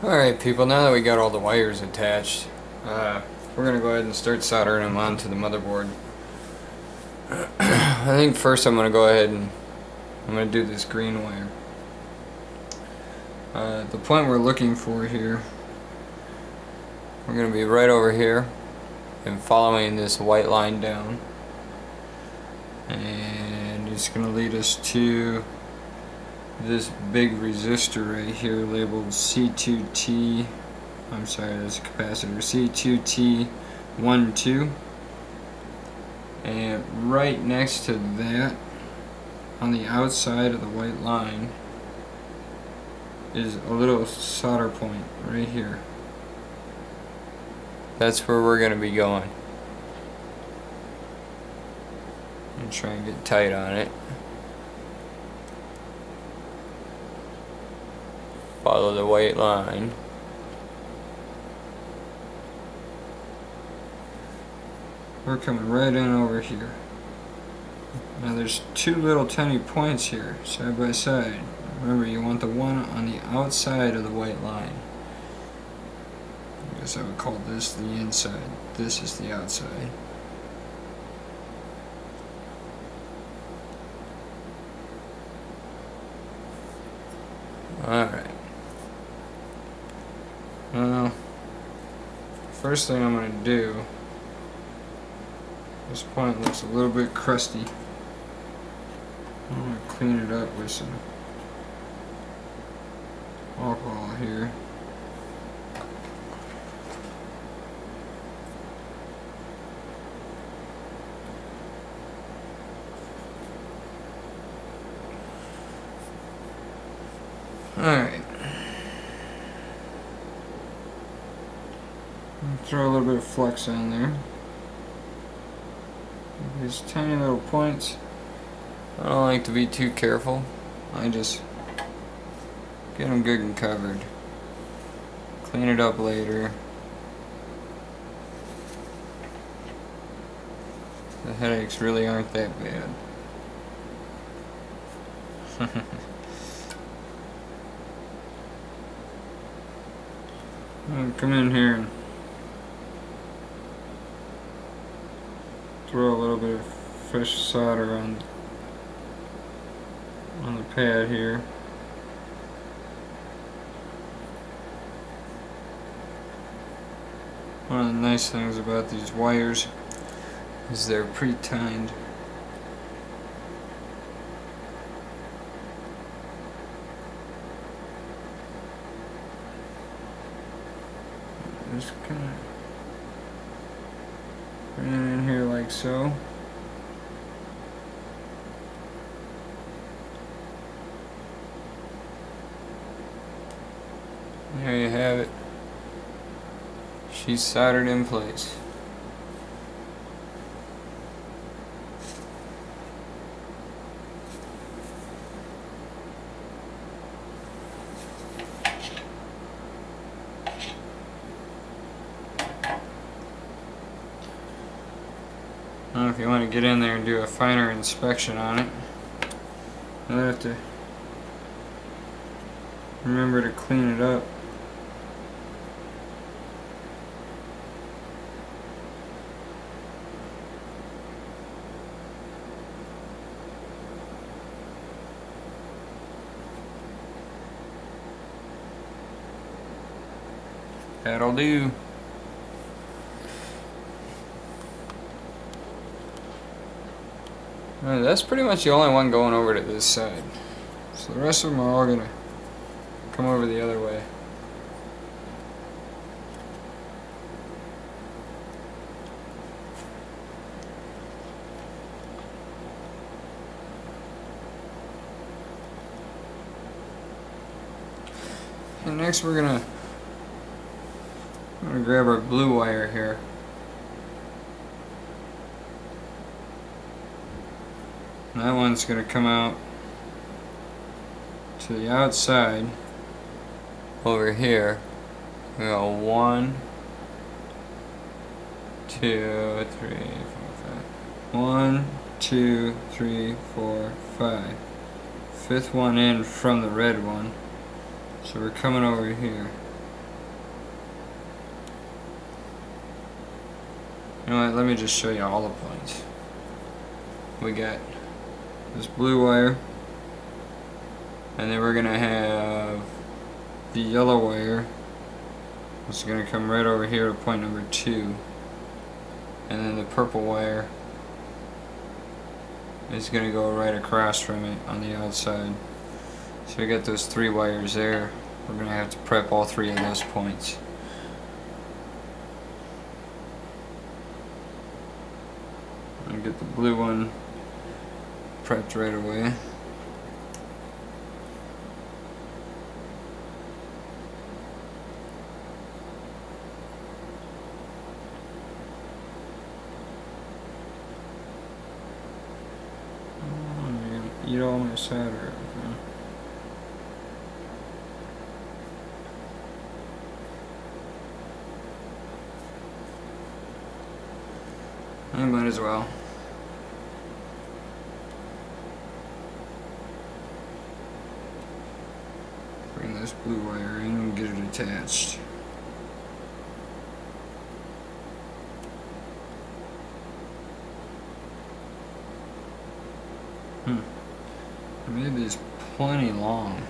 Alright people, now that we got all the wires attached, we're going to go ahead and start soldering them onto the motherboard. I think first I'm going to go ahead and I'm going to do this green wire. The point we're looking for here, we're going to be right over here and following this white line down, and it's going to lead us to this big resistor right here labeled C2T, I'm sorry, that's a capacitor, C2T12, and right next to that, on the outside of the white line, is a little solder point right here. That's where we're going to be going. And try and get tight on it. Follow the white line. We're coming right in over here. Now there's two little tiny points here, side by side. Remember, you want the one on the outside of the white line. I guess I would call this the inside. This is the outside. Alright. Well, first thing I'm going to do, this point looks a little bit crusty. I'm going to clean it up with some alcohol here. Alright. Throw a little bit of flux on there. These tiny little points, I don't like to be too careful. I just get them good and covered. Clean it up later. The headaches really aren't that bad. I'll come in here and throw a little bit of fresh solder on the pad here. One of the nice things about these wires is they're pre-tined. Just kind of bring it in here like so. There you have it. She's soldered in place. Now if you want to get in there and do a finer inspection on it, you'll have to remember to clean it up. That'll do. That's pretty much the only one going over to this side. So the rest of them are all gonna come over the other way. And next I'm gonna grab our blue wire here. And that one's going to come out to the outside over here. We go 1, 2, 3, 4, 5. 1, 2, 3, 4, 5. Fifth one in from the red one. So we're coming over here. You know what, let me just show you all the points. We got this blue wire, and then we're gonna have the yellow wire. It's gonna come right over here to point number 2, and then the purple wire is gonna go right across from it on the outside. So we got those 3 wires there. We're gonna have to prep all 3 of those points. And get the blue one prepped right away. Eat all my solder. I might as well. Bring this blue wire in and get it attached. I made these plenty long.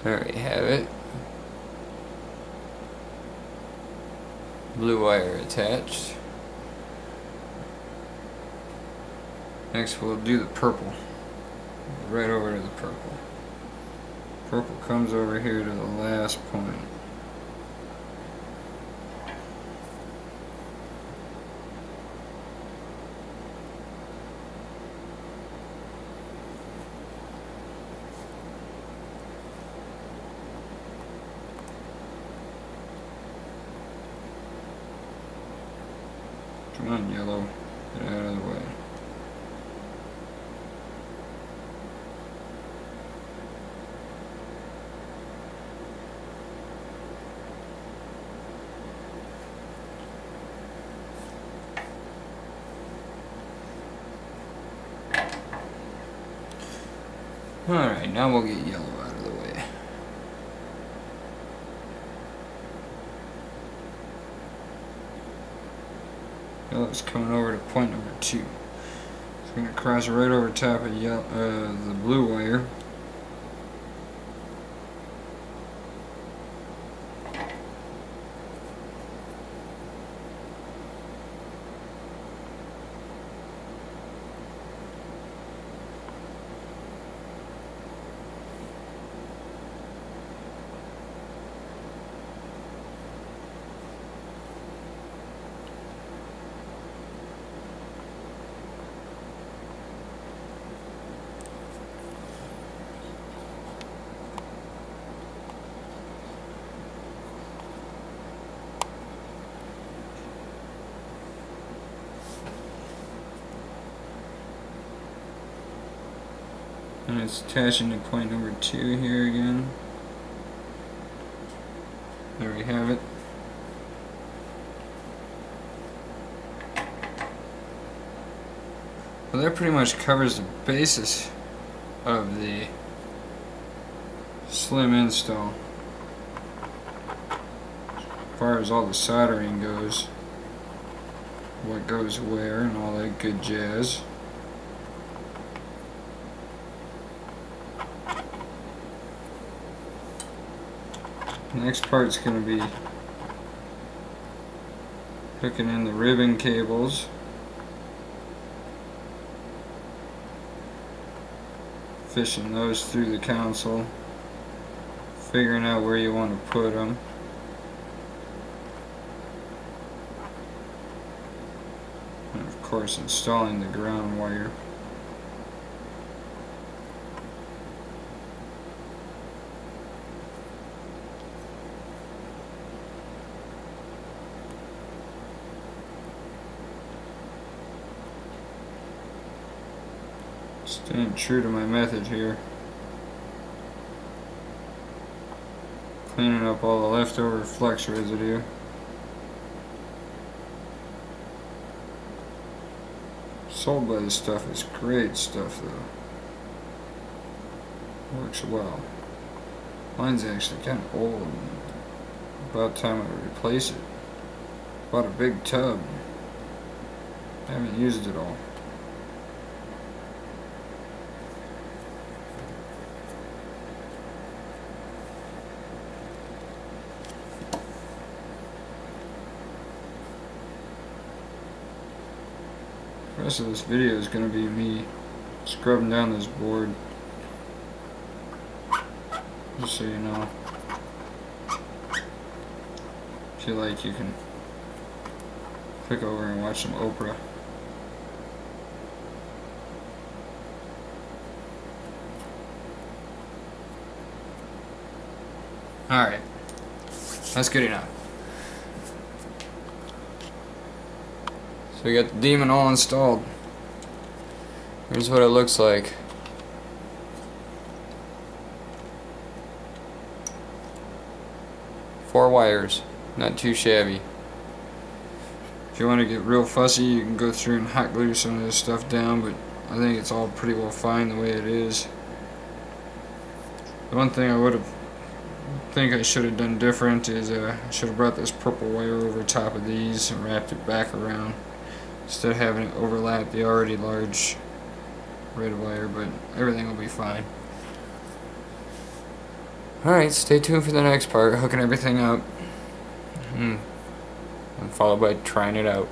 There we have it. Blue wire attached. Next we'll do the purple. Right over to the purple. Purple comes over here to the last point. Come on, yellow. Get out of the way. Alright, now we'll get yellow out of the way. Yellow's coming over to point number 2. It's going to cross right over top of the blue wire. And it's attaching to point number 2 here again. There we have it. Well, that pretty much covers the basis of the slim install. As far as all the soldering goes, what goes where and all that good jazz. Next part's going to be hooking in the ribbon cables. Fishing those through the console. Figuring out where you want to put them. And of course installing the ground wire. Staying true to my method here. Cleaning up all the leftover flex residue. Sold by this stuff is great stuff though. Works well. Mine's actually kind of old. About time I replace it. Bought a big tub. Haven't used it all. The rest of this video is going to be me scrubbing down this board. Just so you know. If you like, you can click over and watch some Oprah. Alright. That's good enough. So we got the demon all installed. Here's what it looks like. Four wires, not too shabby. If you want to get real fussy, you can go through and hot glue some of this stuff down, but I think it's all pretty well fine the way it is. The one thing I should have done different is I should have brought this purple wire over top of these and wrapped it back around instead of having it overlap the already large red wire, but everything will be fine. Alright, stay tuned for the next part, hooking everything up, and followed by trying it out.